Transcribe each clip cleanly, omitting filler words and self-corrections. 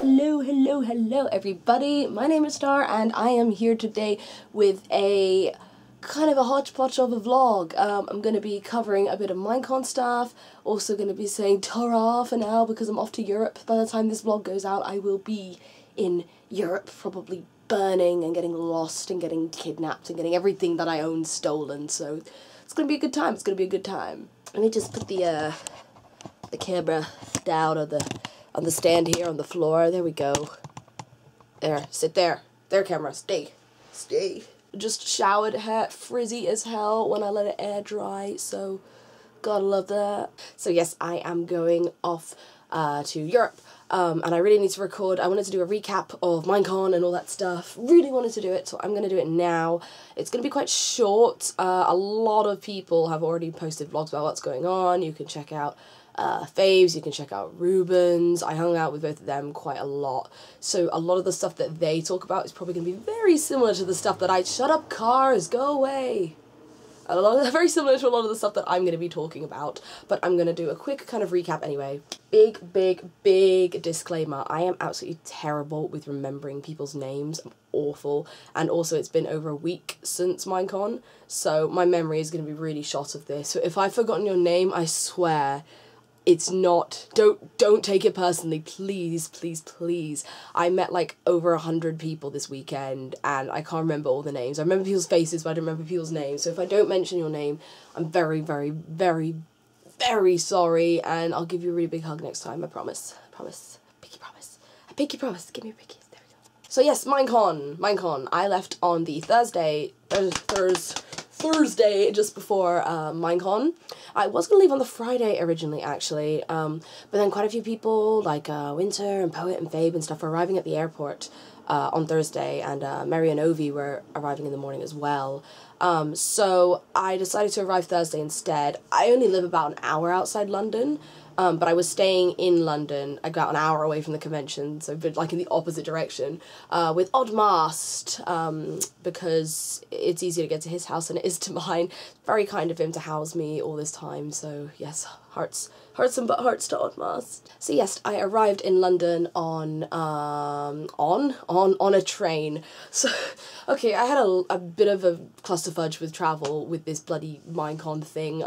Hello everybody, my name is Star and I am here today with a kind of a hodgepodge of a vlog. I'm going to be covering a bit of Minecon stuff, also going to be saying ta-ra for now because I'm off to Europe. By the time this vlog goes out I will be in Europe, probably burning and getting lost and getting kidnapped and getting everything that I own stolen, so it's going to be a good time, it's going to be a good time. Let me just put the camera down on the stand here on the floor. There we go. There, sit there. There, camera, stay. Stay. Just showered hair, frizzy as hell when I let it air dry, so gotta love that. So yes, I am going off to Europe, and I really need to record. I wanted to do a recap of Minecon and all that stuff. Really wanted to do it, so I'm gonna do it now. It's gonna be quite short. A lot of people have already posted vlogs about what's going on. You can check out Faves, you can check out Ruben's. I hung out with both of them quite a lot, so a lot of the stuff that they talk about is probably going to be very similar to the stuff that shut up cars, go away. Very similar to a lot of the stuff that I'm going to be talking about, but I'm going to do a quick kind of recap anyway. Big disclaimer, I am absolutely terrible with remembering people's names. I'm awful, and also it's been over a week since Minecon, so my memory is going to be really shot of this. So if I've forgotten your name, I swear it's not, don't take it personally, please. I met like over 100 people this weekend and I can't remember all the names. I remember people's faces, but I don't remember people's names. So if I don't mention your name, I'm very sorry, and I'll give you a really big hug next time, I promise. Pinky promise. A pinky promise, give me your pinkies, there we go. So yes, Minecon. I left on the Thursday just before Minecon. I was going to leave on the Friday originally, actually, but then quite a few people, like Winter and Poet and Fable and stuff, were arriving at the airport on Thursday, and Mary and Ovi were arriving in the morning as well. So I decided to arrive Thursday instead. I only live about an hour outside London, but I was staying in London, about an hour away from the convention, so like in the opposite direction, with Oddmast, because it's easier to get to his house than it is to mine. Very kind of him to house me all this time, so yes, hearts and but hearts to Oddmast. So yes, I arrived in London on a train. So, okay, I had a bit of a clusterfudge with travel with this bloody Minecon thing.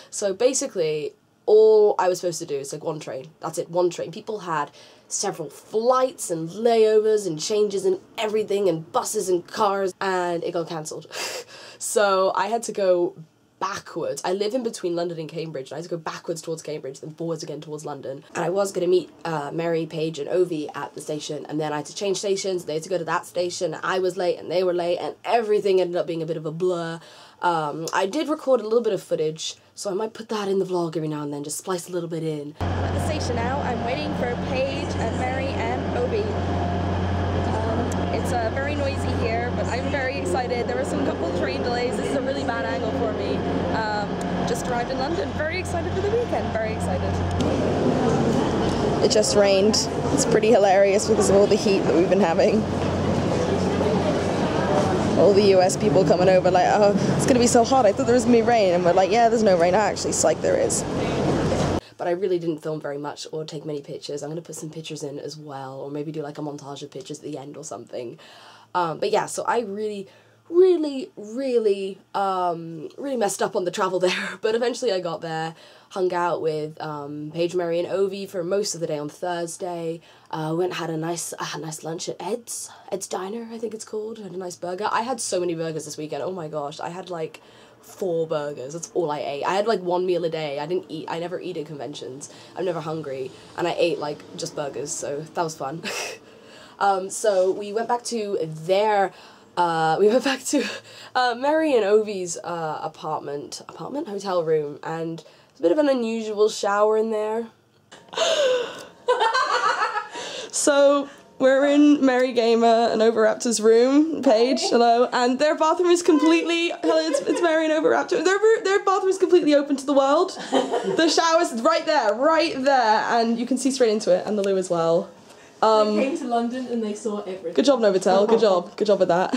So basically, all I was supposed to do is like one train. That's it, one train. People had several flights and layovers and changes and everything and buses and cars, and it got cancelled. So I had to go backwards. I live in between London and Cambridge, and I had to go backwards towards Cambridge, then forwards again towards London. And I was going to meet Mary, Paige and Ovi at the station, and then I had to change stations. They had to go to that station, and I was late and they were late, and everything ended up being a bit of a blur. I did record a little bit of footage, so I might put that in the vlog every now and then, just splice a little bit in. I'm at the station now. I'm waiting for Paige and Mary and Ovi. It's very noisy here, but I'm very excited. There were some couple train delays. This is a really bad angle for me. Just arrived in London. Very excited for the weekend. Very excited. It just rained. It's pretty hilarious because of all the heat that we've been having. All the US people coming over like, oh, it's going to be so hot. I thought there was going to be rain. And we're like, yeah, there's no rain. Actually, psych, there is. But I really didn't film very much or take many pictures. I'm going to put some pictures in as well, or maybe do like a montage of pictures at the end or something. But yeah, so I really messed up on the travel there, but eventually I got there, hung out with Paige, Mary and Ovi for most of the day on Thursday, went and had a nice lunch at Ed's Diner, I think it's called, had a nice burger. I had so many burgers this weekend, oh my gosh, I had like 4 burgers, that's all I ate. I had like 1 meal a day. I never eat at conventions, I'm never hungry, and I ate like just burgers, so that was fun. So we went back to their Mary and Ovi's hotel room, and it's a bit of an unusual shower in there. So we're in Mary Gamer and Overraptor's room, Paige, hello, and their bathroom is completely, hello, it's Mary and Overraptor, their bathroom is completely open to the world. The shower's right there, and you can see straight into it, and the loo as well. They came to London and they saw everything. Good job, Novotel, good job with that.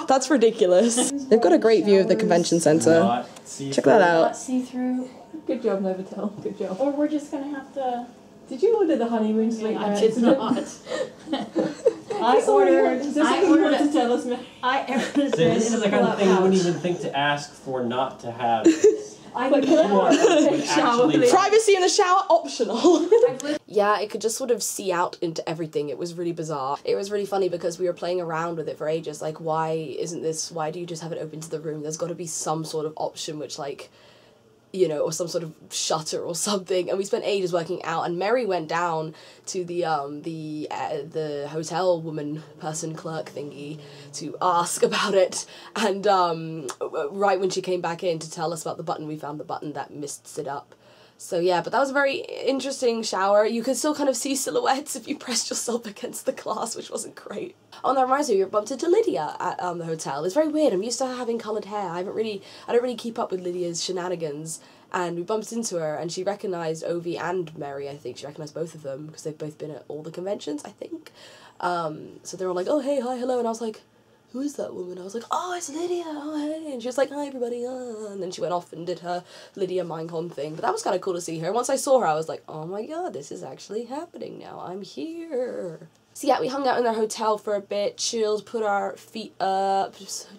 That's ridiculous. They've got a great view of the convention centre. Check that out. See through. Good job, Novotel, good job. Or we're just gonna have to Did you order the honeymoon sleep? I did not. I ordered. Is there something you want to tell us, Mary? So this is the kind of thing you wouldn't even think to ask for not to have. Privacy in the shower optional. Yeah, it could just sort of see out into everything. It was really bizarre. It was really funny because we were playing around with it for ages. Like, why do you just have it open to the room? There's got to be some sort of option which, like, you know, or some sort of shutter or something. And we spent ages working out, and Mary went down to the hotel woman person clerk thingy to ask about it, and right when she came back in to tell us about the button, we found the button that mists it up. So yeah, but that was a very interesting shower. You could still kind of see silhouettes if you pressed yourself against the glass, which wasn't great. Oh, and that reminds me, we bumped into Lydia at the hotel. It's very weird. I'm used to her having coloured hair. I don't really keep up with Lydia's shenanigans. And we bumped into her, and she recognised Ovi and Mary. I think she recognised both of them because they've both been at all the conventions, I think. So they were like, oh, hey, hi, hello, and I was like, who is that woman? I was like, oh, it's Lydia, oh, hey. And she was like, hi, everybody, and then she went off and did her Lydia Minecon thing. But that was kind of cool to see her. Once I saw her, I was like, oh my god, this is actually happening now. I'm here. So yeah, we hung out in their hotel for a bit, chilled, put our feet up,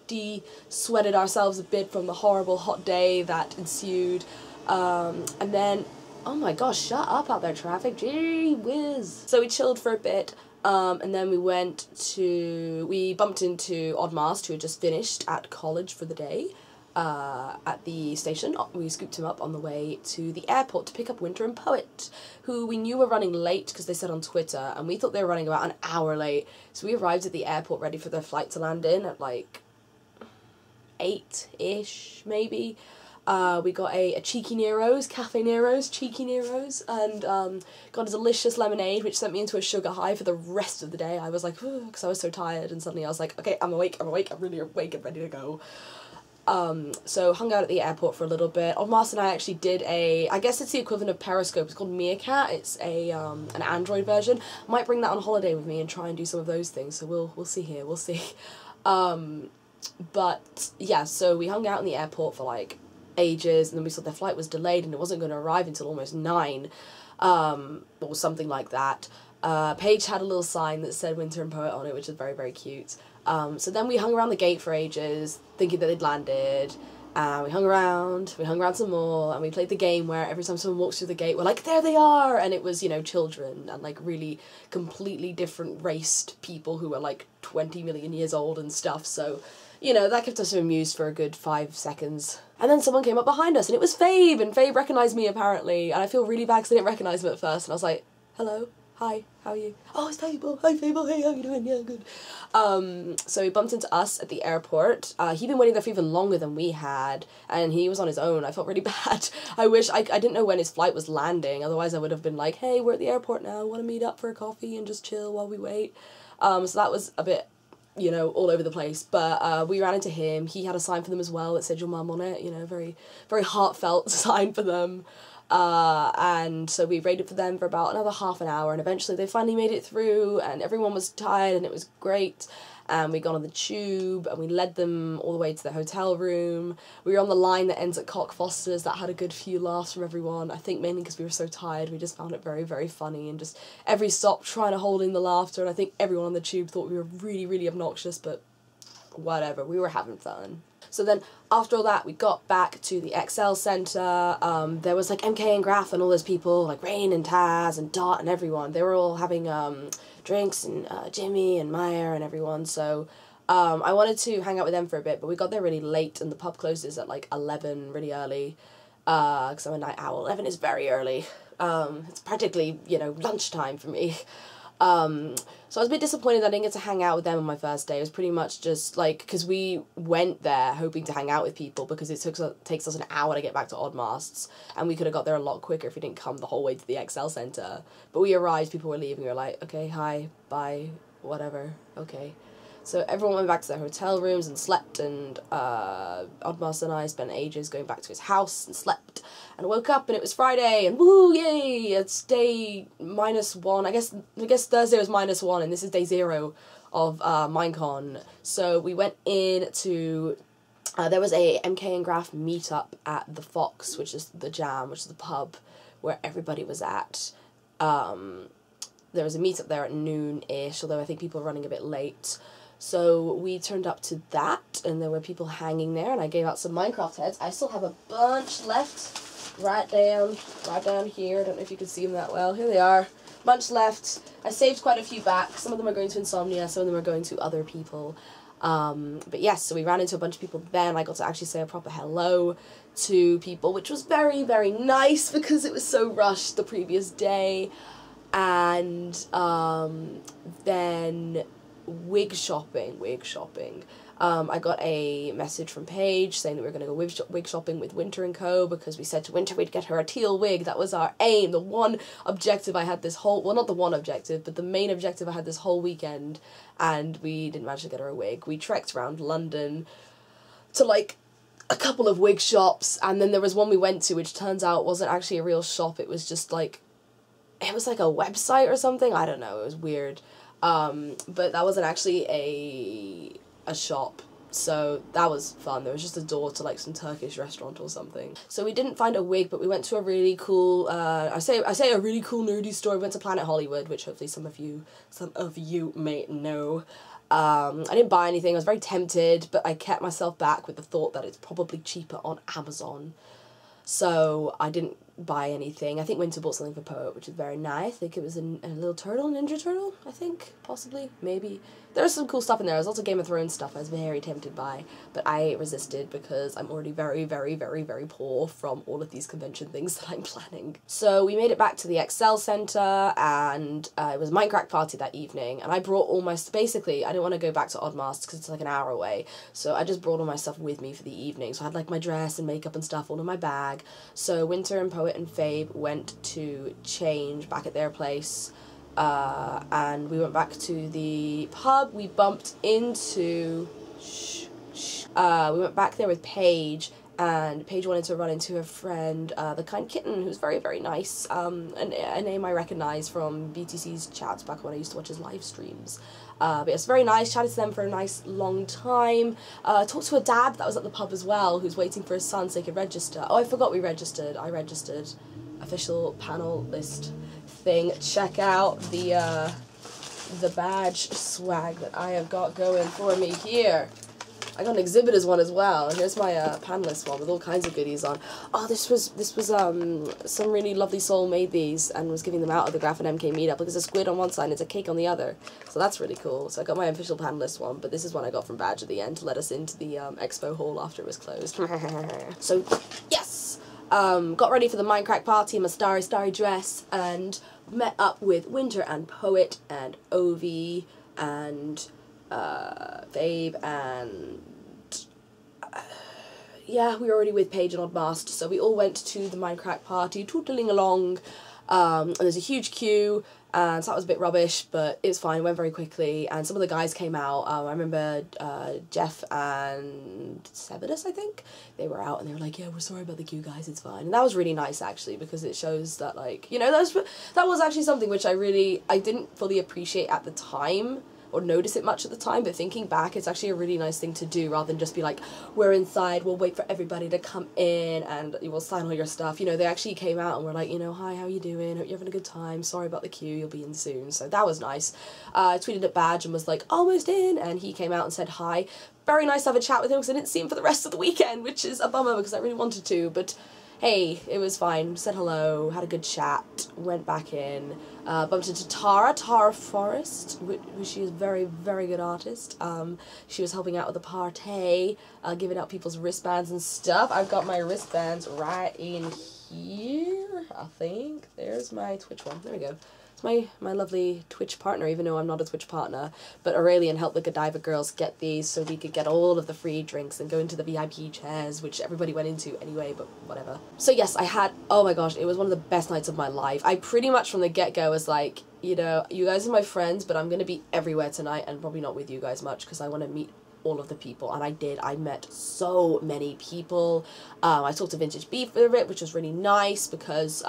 de-sweated ourselves a bit from the horrible hot day that ensued. And then, oh my gosh, shut up out there, traffic, gee whiz. So we chilled for a bit. And then we bumped into Oddmast, who had just finished at college for the day, at the station. We scooped him up on the way to the airport to pick up Winter and Poet, who we knew were running late because they said on Twitter, and we thought they were running about an hour late. So we arrived at the airport ready for their flight to land in at like 8-ish, maybe. We got a Cheeky Nero's, Cafe Nero's, Cheeky Nero's, and got a delicious lemonade, which sent me into a sugar high for the rest of the day. I was like, because I was so tired, and suddenly I was like, okay, I'm awake, I'm really awake and ready to go. So hung out at the airport for a little bit. Oddmast and I actually did I guess it's the equivalent of Periscope. It's called Meerkat. It's an Android version. Might bring that on holiday with me and try and do some of those things. So we'll see here. We'll see. But yeah, so we hung out in the airport for like ages, and then we saw their flight was delayed and it wasn't going to arrive until almost 9, or something like that. Paige had a little sign that said Winter and Poet on it, which is very, very cute. So then we hung around the gate for ages, thinking that they'd landed, and we hung around some more, and we played the game where every time someone walks through the gate, we're like, there they are! And it was, you know, children, and like really completely different raced people who were like 20 million years old and stuff, so, you know, that kept us amused for a good 5 seconds. And then someone came up behind us, and it was Fabe, and Fabe recognised me, apparently, and I feel really bad because I didn't recognise him at first, and I was like, hello, hi, how are you? Oh, it's Fable, hi Fable, hey, how you doing? Yeah, good. So he bumped into us at the airport. He'd been waiting there for even longer than we had, and he was on his own. I felt really bad. I wish, I didn't know when his flight was landing, otherwise I would have been like, hey, we're at the airport now, want to meet up for a coffee and just chill while we wait? So that was a bit, you know, all over the place, but we ran into him. He had a sign for them as well that said your mum on it, you know, very, very heartfelt sign for them. And so we waited for them for about another half an hour, and eventually they finally made it through, and everyone was tired, and it was great. And we got on the tube, and we led them all the way to the hotel room. We were on the line that ends at Cockfosters. That had a good few laughs from everyone. I think mainly because we were so tired, we just found it very, very funny, and just every stop trying to hold in the laughter, and I think everyone on the tube thought we were really, really obnoxious, but whatever, we were having fun. So then, after all that, we got back to the XL Centre. There was like MK and Graph and all those people, like Rain and Taz and Dot and everyone. They were all having drinks, and Jimmy and Maya and everyone. So I wanted to hang out with them for a bit, but we got there really late, and the pub closes at like 11, really early. Because I'm a night owl. 11 is very early. It's practically, you know, lunchtime for me. So I was a bit disappointed that I didn't get to hang out with them on my first day. It was pretty much just like, because we went there hoping to hang out with people, because it takes us an hour to get back to Oddmast's, and we could have got there a lot quicker if we didn't come the whole way to the XL Centre. But we arrived, people were leaving, we were like, okay, hi, bye, whatever, okay. So everyone went back to their hotel rooms and slept, and Oddmast and I spent ages going back to his house and slept, and woke up and it was Friday, and woo, yay, it's day -1, I guess Thursday was -1, and this is day 0 of Minecon. So we went in to, there was a MK and Graph meetup at the Fox, which is the Jam, which is the pub where everybody was at. there was a meetup there at noon-ish, although I think people were running a bit late. So we turned up to that, and there were people hanging there, and I gave out some Minecraft heads. I still have a bunch left, right down here. I don't know if you can see them that well. Here they are. Bunch left. I saved quite a few back. Some of them are going to Insomnia, some of them are going to other people. But yes, so we ran into a bunch of people then. I got to actually say a proper hello to people, which was very, very nice because it was so rushed the previous day. And then wig shopping. I got a message from Paige saying that we were going to go wig shopping with Winter and Co. because we said to Winter we'd get her a teal wig. That was our aim. The one objective I had this whole... Well, not the one objective, but the main objective I had this whole weekend. And we didn't manage to get her a wig. We trekked around London to, like, a couple of wig shops. And then there was one we went to which turns out wasn't actually a real shop. It was just, like... It was like a website or something. I don't know. It was weird. But that wasn't actually a shop. So that was fun. There was just a door to like some Turkish restaurant or something. So we didn't find a wig, but we went to a really cool, I say a really cool nerdy store. We went to Planet Hollywood, which hopefully some of you may know. I didn't buy anything. I was very tempted, but I kept myself back with the thought that it's probably cheaper on Amazon. So I didn't buy anything. I think Winter bought something for Poet, which is very nice. I think it was a little turtle, Ninja Turtle, I think, possibly, maybe. There was some cool stuff in there. There was lots of Game of Thrones stuff I was very tempted by, but I resisted because I'm already very, very, very, very poor from all of these convention things that I'm planning. So we made it back to the Excel Centre, and it was a Minecraft party that evening, and I brought all my... Basically, I didn't want to go back to Oddmaster because it's like an hour away, so I just brought all my stuff with me for the evening. So I had like my dress and makeup and stuff all in my bag. So Winter and Poet and Fabe went to change back at their place, and we went back to the pub. We bumped into... we went back there with Paige, and Paige wanted to run into her friend, the Kind Kitten, who's very, very nice, a name I recognise from BTC's chats back when I used to watch his live streams. But it's very nice, chatted to them for a nice long time, talked to a dad that was at the pub as well, who's waiting for his son so he could register. Oh, I forgot we registered. I registered. Official panel list thing. Check out the badge swag that I have got going for me here. I got an exhibitors one as well. Here's my panelist one with all kinds of goodies on. Oh, this was some really lovely soul made these and was giving them out at the Graph and MK meetup. There's a squid on one side and it's a cake on the other. So that's really cool. So I got my official panelist one, but this is one I got from Badge at the end to let us into the expo hall after it was closed. So yes, got ready for the Minecraft party in my starry dress and met up with Winter and Poet and Ovi and Babe and yeah, we were already with Paige and Oddmaster, so we all went to the Minecraft party, tootling along, and there's a huge queue, and so that was a bit rubbish, but it was fine, it went very quickly, and some of the guys came out. I remember Jeff and Sebadus, I think, they were out, and they were like, yeah, we're sorry about the queue, guys, it's fine, and that was really nice, actually, because it shows that, like, you know, that was actually something which I didn't fully appreciate at the time, or notice it much at the time, but thinking back, it's actually a really nice thing to do, rather than just be like, we're inside, we'll wait for everybody to come in, and you will sign all your stuff. You know, they actually came out and were like, you know, hi, how you doing? Hope you're having a good time. Sorry about the queue, you'll be in soon. So that was nice. I tweeted at Badge and was like, almost in, and he came out and said hi. Very nice to have a chat with him, because I didn't see him for the rest of the weekend, which is a bummer, because I really wanted to, but hey, it was fine. Said hello, had a good chat, went back in, bumped into Tara Forrest, who she is a very, very good artist. She was helping out with the party, giving out people's wristbands and stuff. I've got my wristbands right in here, I think. There's my Twitch one. There we go. It's my lovely Twitch partner, even though I'm not a Twitch partner. But Aurelian helped the Godiva girls get these so we could get all of the free drinks and go into the VIP chairs, which everybody went into anyway, but whatever. So yes, I had, oh my gosh, it was one of the best nights of my life. I pretty much from the get-go was like, you know, you guys are my friends, but I'm going to be everywhere tonight and probably not with you guys much because I want to meet all of the people, and I did. I met so many people. I talked to Vintage Beef for it, which was really nice because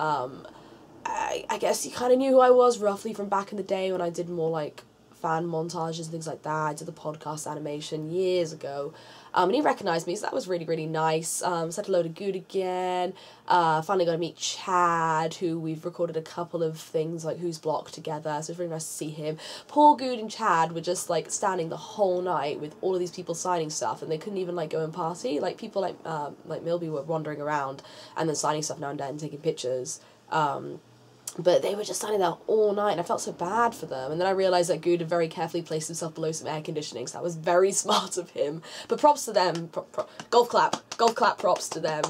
I guess he kind of knew who I was roughly from back in the day when I did more like fan montages and things like that. I did the podcast animation years ago. And he recognised me, so that was really, really nice. Said hello to Good again. Finally got to meet Chad, who we've recorded a couple of things like Who's Block together, so it's really nice to see him. Poor Good and Chad were just like standing the whole night with all of these people signing stuff, and they couldn't even like go and party. Like people like Milby were wandering around and then signing stuff now and then, taking pictures. But they were just standing there all night, and I felt so bad for them. And then I realised that Good had very carefully placed himself below some air conditioning, so that was very smart of him. But props to them, golf clap props to them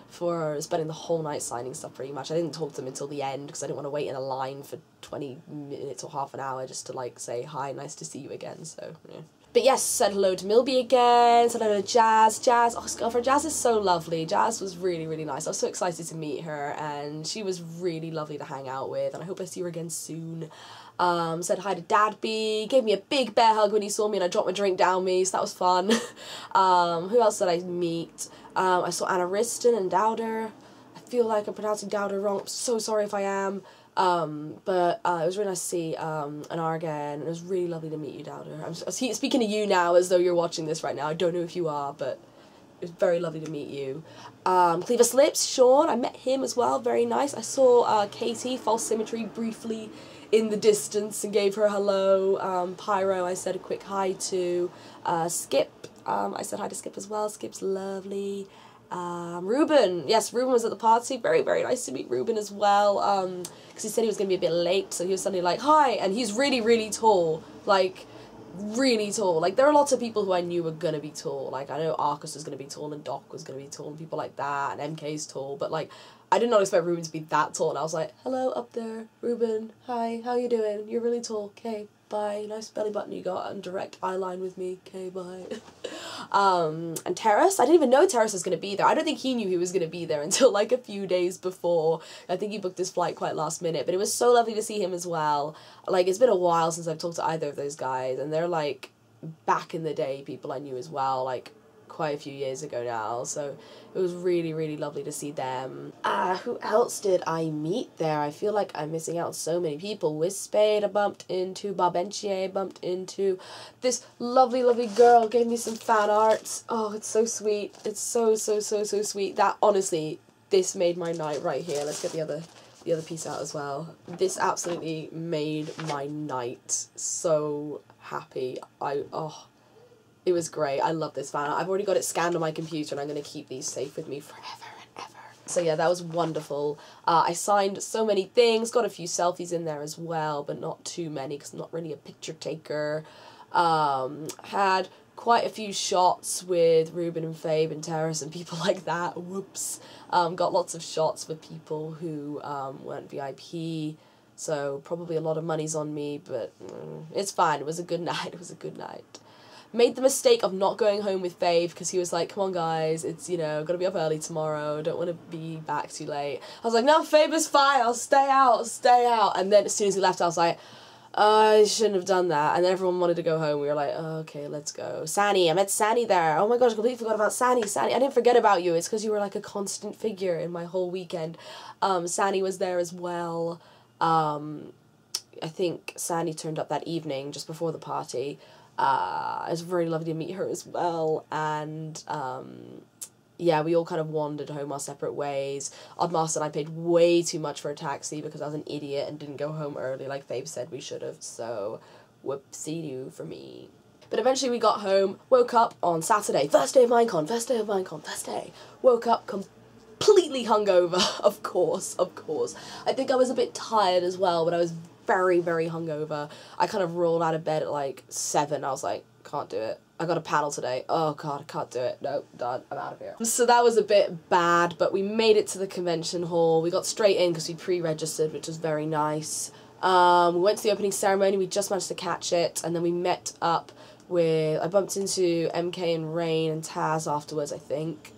for spending the whole night signing stuff pretty much. I didn't talk to them until the end, because I didn't want to wait in a line for 20 minutes or half an hour just to, like, say, hi, nice to see you again, so, yeah. But yes, said hello to Milby again, said hello to Jazz. Jazz, oh, girlfriend, Jazz is so lovely. Jazz was really, really nice. I was so excited to meet her, and she was really lovely to hang out with, and I hope I see her again soon. Said hi to Dadby, gave me a big bear hug when he saw me, and I dropped my drink down me, so that was fun. Who else did I meet? I saw Anna Riston and Dowder. I feel like I'm pronouncing Dowder wrong. I'm so sorry if I am. But it was really nice to see Anar again, and it was really lovely to meet you, Dowder. I'm speaking to you now as though you're watching this right now. I don't know if you are, but it was very lovely to meet you. Cleaver Slips, Sean, I met him as well, very nice. I saw Katie, False Symmetry, briefly in the distance and gave her a hello. Pyro, I said a quick hi to. Skip, I said hi to Skip as well. Skip's lovely. Ruben, yes, Ruben was at the party. Very, very nice to meet Ruben as well, because he said he was going to be a bit late, so he was suddenly like, hi, and he's really, really tall, like, really tall. Like, there are lots of people who I knew were going to be tall. Like, I know Arcus was going to be tall, and Doc was going to be tall, and people like that, and MK's tall, but, like, I did not expect Ruben to be that tall, and I was like, hello, up there, Ruben, hi, how you doing? You're really tall, okay, bye, nice belly button you got, and direct eye line with me, okay, bye. And Terrace, I didn't even know Terrace was going to be there. I don't think he knew he was going to be there until like a few days before. I think he booked his flight quite last minute, but it was so lovely to see him as well. Like, it's been a while since I've talked to either of those guys, and they're like back in the day people I knew as well, like quite a few years ago now, so it was really, really lovely to see them. Who else did I meet there? I feel like I'm missing out on so many people. Wispade I bumped into, Bobentier I bumped into. This lovely, lovely girl gave me some fan art. Oh, it's so sweet. It's so, so, so, so sweet. That, honestly, this made my night right here. Let's get the other piece out as well. This absolutely made my night so happy. It was great. I love this fan art. I've already got it scanned on my computer, and I'm going to keep these safe with me forever and ever. So yeah, that was wonderful. I signed so many things, got a few selfies in there as well, but not too many because I'm not really a picture taker. Had quite a few shots with Ruben and Fabe and Terrace and people like that. Whoops. Got lots of shots with people who weren't VIP, so probably a lot of money's on me, but it's fine. It was a good night. It was a good night. Made the mistake of not going home with Fave because he was like, come on guys, it's, you know, gotta be up early tomorrow, don't want to be back too late. I was like, no, Fave is fine, I'll stay out. And then as soon as he left, I was like, I shouldn't have done that. And then everyone wanted to go home. We were like, oh, okay, let's go. Sani, I met Sani there. Oh my gosh, I completely forgot about Sani. Sani, I didn't forget about you. It's because you were like a constant figure in my whole weekend. Sani was there as well. I think Sani turned up that evening just before the party. It was very lovely to meet her as well, and yeah, we all kind of wandered home our separate ways. Oddmaster and I paid way too much for a taxi because I was an idiot and didn't go home early like Fabe said we should have, so whoopsie-doo for me. But eventually we got home, woke up on Saturday, first day of Minecon, woke up completely hungover, of course. I think I was a bit tired as well, but I was very, very hungover. I kind of rolled out of bed at like 7. I was like, can't do it. I got a paddle today. Oh god, I can't do it. Nope, done. I'm out of here. So that was a bit bad, but we made it to the convention hall. We got straight in because we pre-registered, which was very nice. We went to the opening ceremony. We just managed to catch it, and then we met up with... I bumped into MK and Rain and Taz afterwards, I think.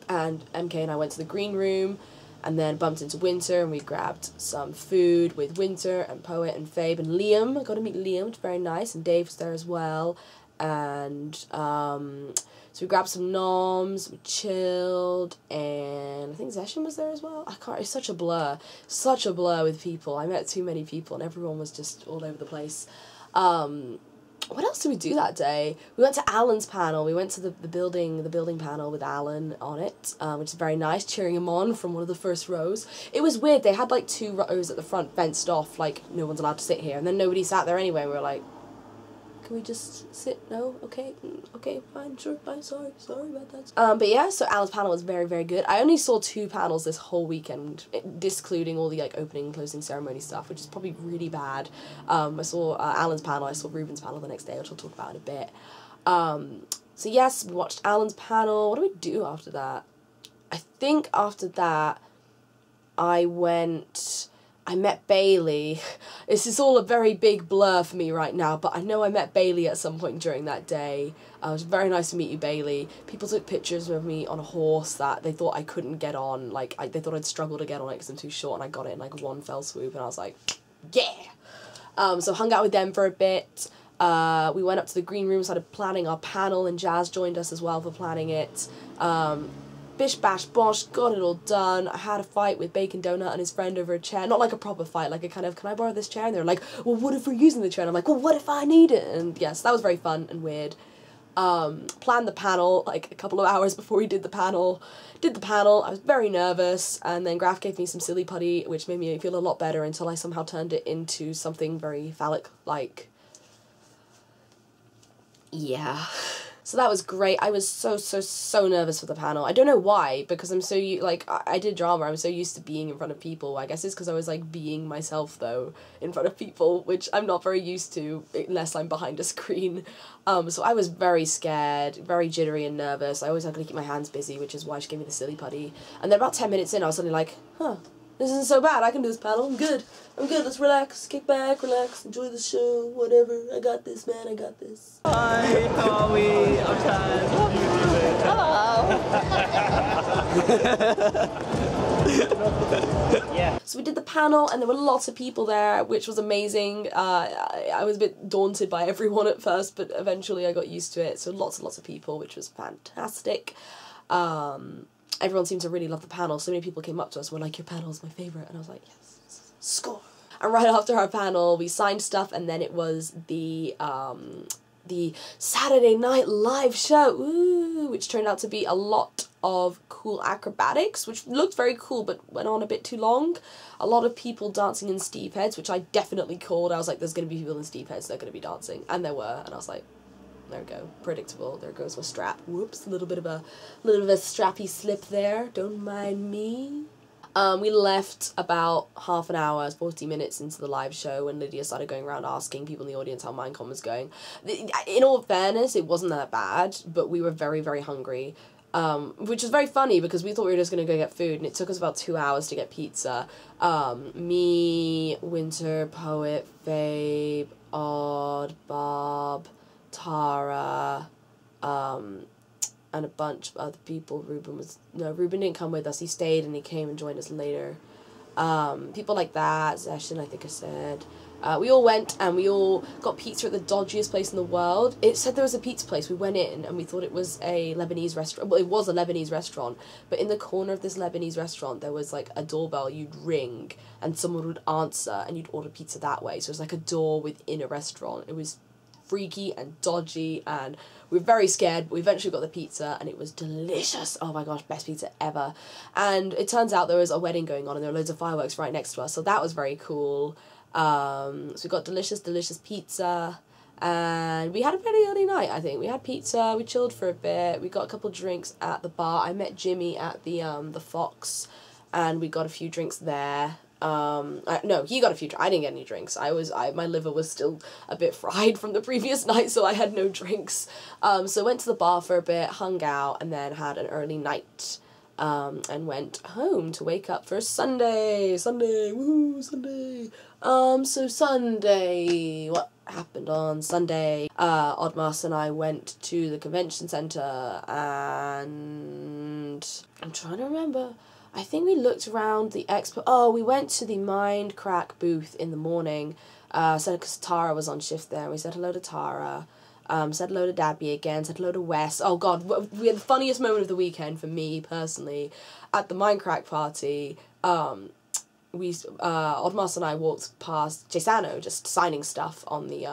And MK and I went to the green room, and then bumped into Winter, and we grabbed some food with Winter and Poet and Fabe and Liam. I got to meet Liam, which was very nice, and Dave was there as well. and so we grabbed some noms, we chilled, and I think Zeshin was there as well. I can't, it's such a blur with people. I met too many people and everyone was just all over the place. What else did we do that day? We went to Alan's panel. We went to the building panel with Alan on it, which is very nice, cheering him on from one of the first rows. It was weird, they had like 2 rows at the front fenced off, like no one's allowed to sit here, and then nobody sat there anyway, and we were like, can we just sit? No? Okay, okay, fine, sure, fine, sorry about that. But yeah, so Alan's panel was very, very good. I only saw 2 panels this whole weekend, discluding all the like opening and closing ceremony stuff, which is probably really bad. I saw Alan's panel, I saw Ruben's panel the next day, which I'll talk about in a bit. So yes, we watched Alan's panel. What did we do after that? I think after that, I met Bailey. This is all a very big blur for me right now, but I know I met Bailey at some point during that day. It was very nice to meet you, Bailey. People took pictures of me on a horse that they thought I couldn't get on. Like, they thought I'd struggle to get on it because I'm too short, and I got it in like one fell swoop, and I was like, yeah! So hung out with them for a bit. We went up to the green room, started planning our panel, and Jazz joined us as well for planning it. Bish bash bosh, got it all done. I had a fight with Bacon Donut and his friend over a chair. Not like a proper fight, like a kind of, can I borrow this chair? And they're like, well, what if we're using the chair? And I'm like, well, what if I need it? And yes, that was very fun and weird. Planned the panel like a couple of hours before we did the panel. Did the panel, I was very nervous, and then Graf gave me some silly putty, which made me feel a lot better until I somehow turned it into something very phallic-like. Yeah. So that was great. I was so nervous for the panel. I don't know why, because I'm so, I did drama, I'm so used to being in front of people. I guess it's because I was, like, being myself, though, in front of people, which I'm not very used to, unless I'm behind a screen. So I was very scared, very jittery and nervous. I always had to keep my hands busy, which is why she gave me the silly putty. And then about 10 minutes in, I was suddenly like, huh, this isn't so bad. I can do this panel. I'm good. Let's relax, kick back, relax, enjoy the show, whatever. I got this, man. I got this. Hi, how are we? I'm Chad. Hello. Yeah. So we did the panel, and there were lots of people there, which was amazing. I was a bit daunted by everyone at first, but eventually I got used to it. So lots and lots of people, which was fantastic. Everyone seemed to really love the panel. So many people came up to us and were like, your panel is my favourite. And I was like, yes, score. And right after our panel, we signed stuff, and then it was the Saturday Night Live show, ooh, which turned out to be a lot of cool acrobatics, which looked very cool, but went on a bit too long. A lot of people dancing in Steve heads, which I definitely called. I was like, there's going to be people in Steve heads that are going to be dancing. And there were, and I was like, there we go, predictable. There goes my strap. Whoops, a little bit of a strappy slip there. Don't mind me. We left about half an hour, 40 minutes into the live show when Lydia started going around asking people in the audience how Minecon was going. In all fairness, it wasn't that bad, but we were very, very hungry. Which was very funny because we thought we were just going to go get food, and it took us about 2 hours to get pizza. Me, Winter, Poet, Fabe, Odd, Bob, Tara, and a bunch of other people. Ruben didn't come with us. He stayed and he came and joined us later. People like that, Zeshin, I think I said. We all went and we all got pizza at the dodgiest place in the world. It said there was a pizza place. We went in and we thought it was a Lebanese restaurant. Well, it was a Lebanese restaurant, but in the corner of this Lebanese restaurant there was like a doorbell you'd ring and someone would answer and you'd order pizza that way. So it was like a door within a restaurant. It was freaky and dodgy, and we were very scared, but we eventually got the pizza and it was delicious. Oh my gosh, best pizza ever. And it turns out there was a wedding going on and there were loads of fireworks right next to us, so that was very cool. So we got delicious pizza, and we had a pretty early night, I think. We had pizza, we chilled for a bit, we got a couple drinks at the bar. I met Jimmy at the Fox, and we got a few drinks there. No, he got a few drinks. I didn't get any drinks. My liver was still a bit fried from the previous night, so I had no drinks. So went to the bar for a bit, hung out, and then had an early night. And went home to wake up for Sunday, woohoo, Sunday. So Sunday, what happened on Sunday? Oddmas and I went to the convention centre, and I'm trying to remember. I think we looked around the expo. Oh, we went to the Mindcrack booth in the morning. So because Tara was on shift there, we said hello to Tara. Said hello to Dabby again, said hello to Wes. Oh god, we had the funniest moment of the weekend for me personally at the Minecraft party. Oddmas and I walked past Jasano just signing stuff on the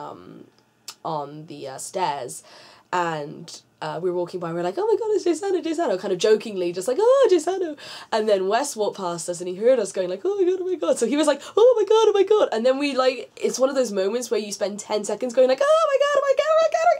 stairs, and we were walking by and we were like, oh my god, it's Jasano, kind of jokingly, just like, oh, Jasano. And then Wes walked past us and he heard us going like, oh my god. So he was like, oh my god. And then we like, it's one of those moments where you spend 10 seconds going like, oh my god.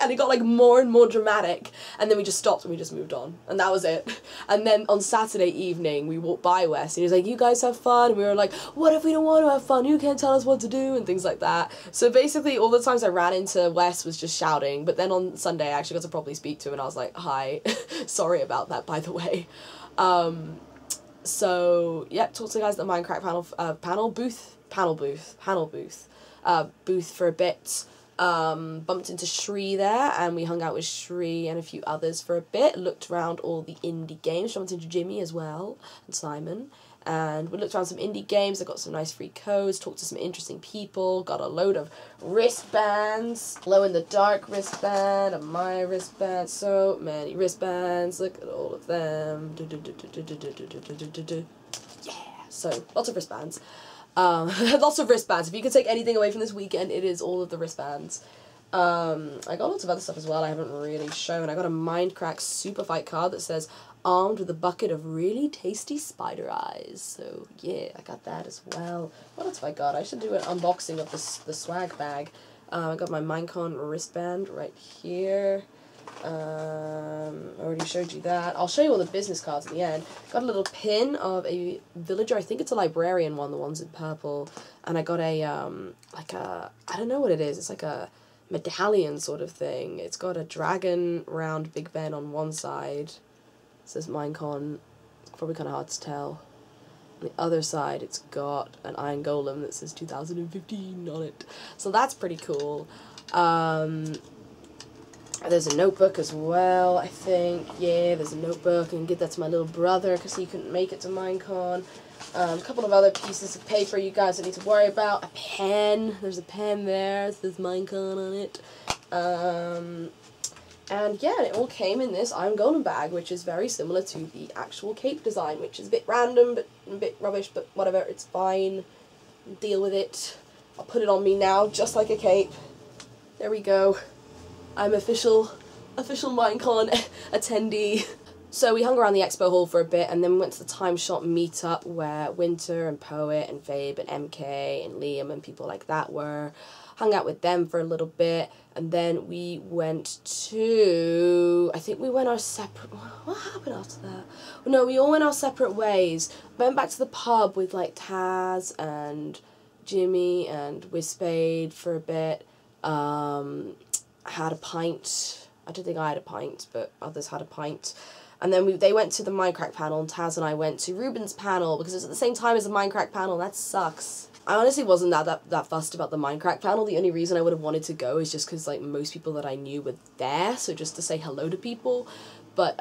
And it got like more and more dramatic. And then we just stopped and we just moved on. And that was it. And then on Saturday evening, we walked by Wes and he was like, you guys have fun. And we were like, what if we don't want to have fun? You can't tell us what to do and things like that. So basically all the times I ran into Wes was just shouting. But then on Sunday I actually got to properly speak to him and I was like, hi, sorry about that, by the way. So yeah, talked to the guys at the Minecraft booth for a bit. Bumped into Shree there and we hung out with Shree and a few others for a bit, looked around all the indie games, bumped into Jimmy as well and Simon, and we looked around some indie games. I got some nice free codes, talked to some interesting people, got a load of wristbands, glow-in-the-dark wristband, a Maya wristband, so many wristbands, look at all of them. Yeah, so lots of wristbands. Lots of wristbands. If you could take anything away from this weekend, it is all of the wristbands. I got lots of other stuff as well I haven't really shown. I got a Minecraft Super Fight card that says, armed with a bucket of really tasty spider eyes. So, yeah, I got that as well. What else have I got? I should do an unboxing of the swag bag. I got my Minecon wristband right here. I already showed you that. I'll show you all the business cards at the end. Got a little pin of a villager. I think it's a librarian one, the ones in purple. And I got a, I don't know what it is. It's like a medallion sort of thing. It's got a dragon round Big Ben on one side. It says Minecon. It's probably kind of hard to tell. On the other side, it's got an iron golem that says 2015 on it. So that's pretty cool. There's a notebook as well, I think. Yeah, there's a notebook. I can give that to my little brother because he couldn't make it to Minecon. A couple of other pieces of paper you guys don't need to worry about. A pen. There's a pen there. It says Minecon on it. And yeah, it all came in this iron golem bag, which is very similar to the actual cape design, which is a bit random, but a bit rubbish, but whatever, it's fine. Deal with it. I'll put it on me now, just like a cape. There we go. I'm official Minecon attendee. So we hung around the expo hall for a bit and then we went to the Time Shop meetup where Winter and Poet and Fabe and MK and Liam and people like that were. Hung out with them for a little bit and then we went to, I think we went our separate, what happened after that? No, we all went our separate ways. Went back to the pub with like Taz and Jimmy and Wispade for a bit. Had a pint. I don't think I had a pint, but others had a pint. And then they went to the Minecraft panel, and Taz and I went to Ruben's panel, because it's at the same time as the Minecraft panel. That sucks. I honestly wasn't that fussed about the Minecraft panel. The only reason I would have wanted to go is just because, like, most people that I knew were there, so just to say hello to people. But,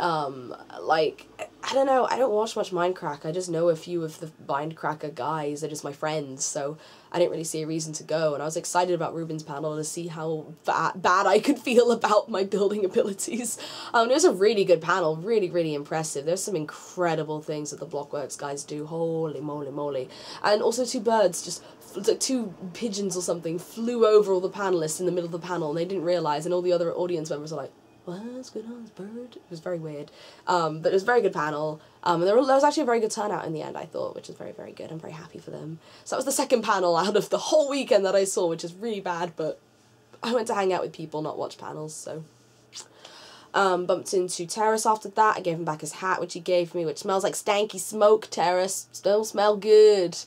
like, I don't know, I don't watch much Minecraft. I just know a few of the Minecracker guys. They're just my friends, so I didn't really see a reason to go. And I was excited about Ruben's panel to see how bad I could feel about my building abilities. It was a really good panel, really, really impressive. There's some incredible things that the Blockworks guys do. Holy moly moly. And also two birds, like two pigeons or something, flew over all the panelists in the middle of the panel, and they didn't realise, and all the other audience members were like, what's going on, this bird? It was very weird. But it was a very good panel. And there was actually a very good turnout in the end, I thought, which is very, very good. I'm very happy for them. So that was the second panel out of the whole weekend that I saw, which is really bad, but I went to hang out with people, not watch panels, so. Bumped into Terrace after that. I gave him back his hat, which he gave me, which smells like stanky smoke, Terrace. Don't smell good.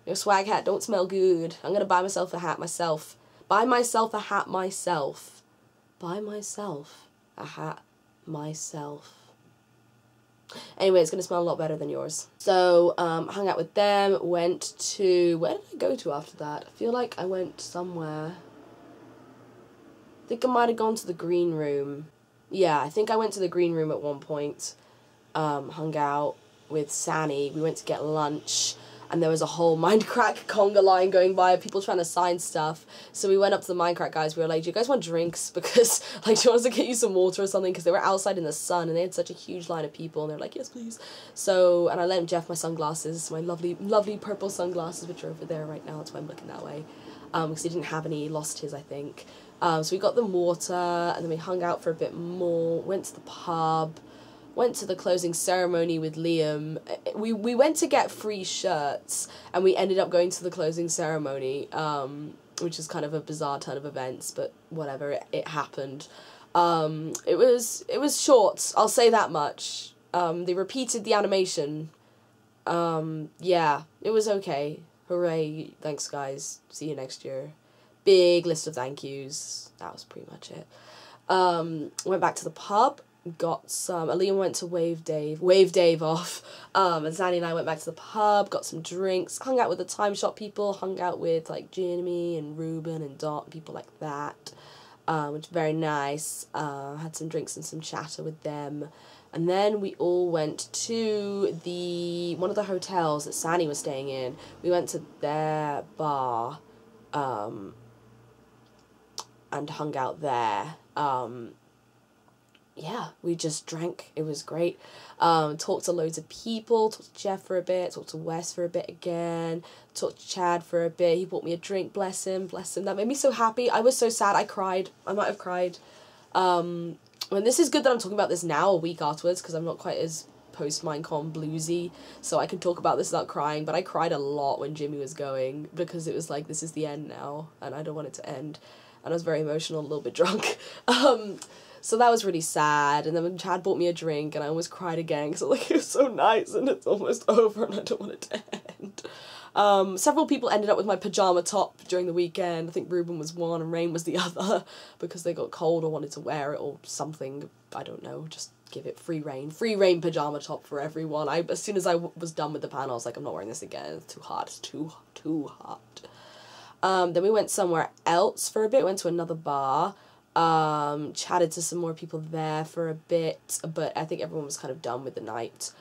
Your swag hat don't smell good. I'm gonna buy myself a hat myself. Buy myself a hat myself. Buy myself a hat myself. Anyway, it's going to smell a lot better than yours. So, hung out with them, went to, where did I go to after that? I feel like I went somewhere. I think I might have gone to the green room. Yeah, I think I went to the green room at one point. Hung out with Sani. We went to get lunch. and there was a whole Minecraft conga line going by of people trying to sign stuff. So we went up to the Minecraft guys, we were like, do you guys want drinks? Because, like, do you want us to get you some water or something? Because they were outside in the sun, and they had such a huge line of people, and they were like, yes, please. So, and I lent Jeff my sunglasses, my lovely, lovely purple sunglasses, which are over there right now, that's why I'm looking that way. Because he didn't have any, he lost his, I think. So we got them water, and then we hung out for a bit more, went to the pub, went to the closing ceremony with Liam. We went to get free shirts, and we ended up going to the closing ceremony, which is kind of a bizarre turn of events, but whatever, it happened. It was short, I'll say that much. They repeated the animation. Yeah, it was okay. Hooray, thanks guys, see you next year. Big list of thank yous. That was pretty much it. Went back to the pub, got some, Liam went to wave Dave off, and Zanny and I went back to the pub, got some drinks, hung out with the Time Shop people, hung out with like Jimmy and Ruben and Dot and people like that, which was very nice. Had some drinks and some chatter with them. And then we all went to one of the hotels that Sandy was staying in. We went to their bar, and hung out there. Yeah, we just drank. It was great. Talked to loads of people. Talked to Jeff for a bit. Talked to Wes for a bit again. Talked to Chad for a bit. He bought me a drink. Bless him. Bless him. That made me so happy. I was so sad. I cried. I might have cried. And this is good that I'm talking about this now, a week afterwards, because I'm not quite as post-Minecon bluesy, so I can talk about this without crying, but I cried a lot when Jimmy was going, because it was like, this is the end now, and I don't want it to end, and I was very emotional, a little bit drunk. So that was really sad, and then when Chad bought me a drink, and I almost cried again, because like, it was so nice, and it's almost over, and I don't want it to end. Several people ended up with my pajama top during the weekend. I think Ruben was one and Rain was the other, because they got cold or wanted to wear it or something. I don't know, just give it free reign pajama top for everyone. As soon as I was done with the panel, I was like, I'm not wearing this again, it's too hot, it's too hot. Then we went somewhere else for a bit, went to another bar, chatted to some more people there for a bit, but I think everyone was kind of done with the night.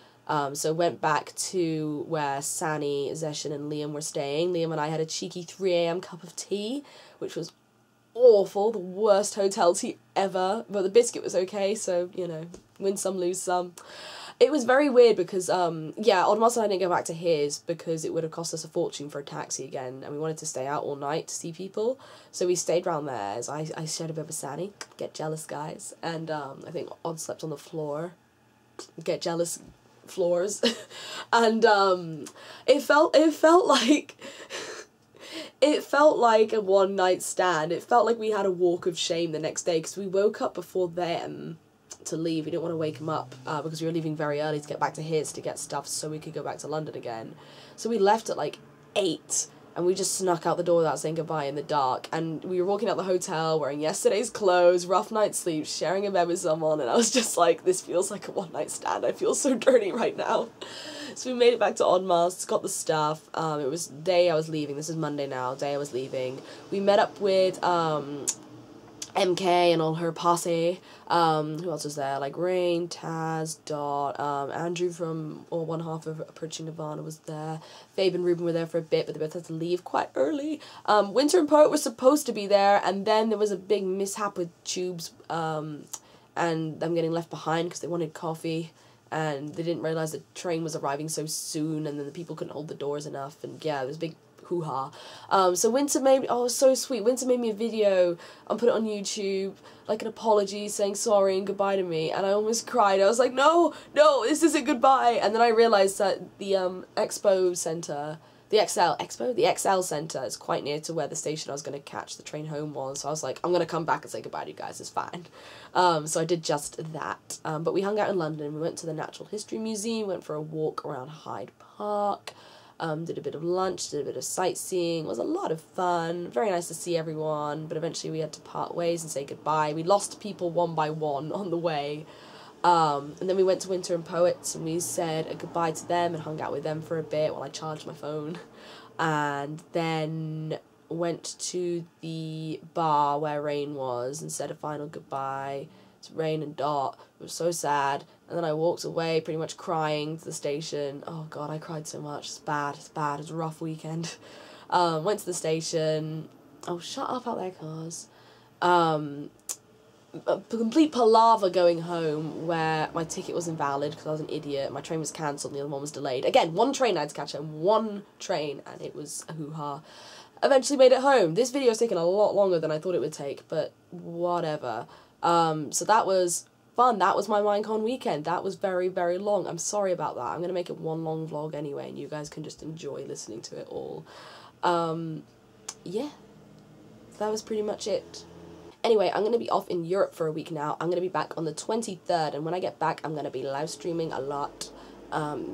So went back to where Sani, Zeshin and Liam were staying. Liam and I had a cheeky 3 AM cup of tea, which was awful, the worst hotel tea ever, but the biscuit was okay, so, you know, win some, lose some. It was very weird because, yeah, Oddmas and I didn't go back to his because it would have cost us a fortune for a taxi again, and we wanted to stay out all night to see people, so we stayed round there. So I shared a bit with Sani, get jealous guys, and I think Odd slept on the floor, get jealous floors. And it felt like it felt like a one night stand. It felt like we had a walk of shame the next day, because we woke up before them to leave. We didn't want to wake him up because we were leaving very early to get back to his to get stuff so we could go back to London again. So we left at like 8, and we just snuck out the door without saying goodbye in the dark, and we were walking out the hotel wearing yesterday's clothes, rough night's sleep, sharing a bed with someone, and I was just like, this feels like a one night stand. I feel so dirty right now. So we made it back to Oddmas, got the stuff. It was day I was leaving. This is Monday now, day I was leaving. We met up with MK and all her posse. Who else was there? Like Rain, Taz, Dot, Andrew from one half of Approaching Nirvana was there. Fable and Ruben were there for a bit, but they both had to leave quite early. Winter and Poet were supposed to be there, and then there was a big mishap with tubes, and them getting left behind because they wanted coffee, and they didn't realise the train was arriving so soon, and then the people couldn't hold the doors enough, and yeah, there was a big hoo-ha. So Winter made me, oh, it was so sweet, Winter made me a video and put it on YouTube, like an apology, saying sorry and goodbye to me, and I almost cried. I was like, no, this isn't goodbye. And then I realised that the Expo Centre, the XL Centre is quite near to where the station I was going to catch the train home was, so I was like, I'm going to come back and say goodbye to you guys, it's fine. So I did just that. But we hung out in London, we went to the Natural History Museum, went for a walk around Hyde Park, did a bit of lunch, did a bit of sightseeing. It was a lot of fun, very nice to see everyone, but eventually we had to part ways and say goodbye. We lost people one by one on the way, and then we went to Winter and Poets, and we said a goodbye to them and hung out with them for a bit while I charged my phone, and then went to the bar where Rain was and said a final goodbye It's rain and dart. It was so sad. And then I walked away pretty much crying to the station. Oh god, I cried so much. It's bad. It's bad. It was a rough weekend. Went to the station. Oh, shut up out there, cars. A complete palaver going home where my ticket was invalid because I was an idiot. My train was cancelled and the other one was delayed. Again, one train I had to catch on, one train, and it was a hoo-ha. Eventually made it home. This video has taken a lot longer than I thought it would take, but whatever. So that was fun. That was my Minecon weekend. That was very, very long. I'm sorry about that. I'm going to make it one long vlog anyway, and you guys can just enjoy listening to it all. Yeah. That was pretty much it. Anyway, I'm going to be off in Europe for a week now. I'm going to be back on the 23rd, and when I get back, I'm going to be live streaming a lot.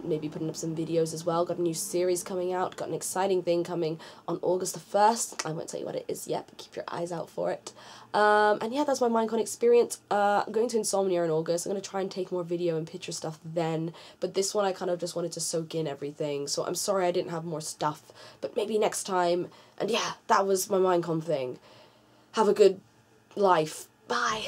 Maybe putting up some videos as well. Got a new series coming out. Got an exciting thing coming on August the 1st. I won't tell you what it is yet, but keep your eyes out for it. And yeah, that's my Minecon experience. I'm going to Insomnia in August. I'm going to try and take more video and picture stuff then. But this one I kind of just wanted to soak in everything. So I'm sorry I didn't have more stuff. But maybe next time. And yeah, that was my Minecon thing. Have a good life. Bye.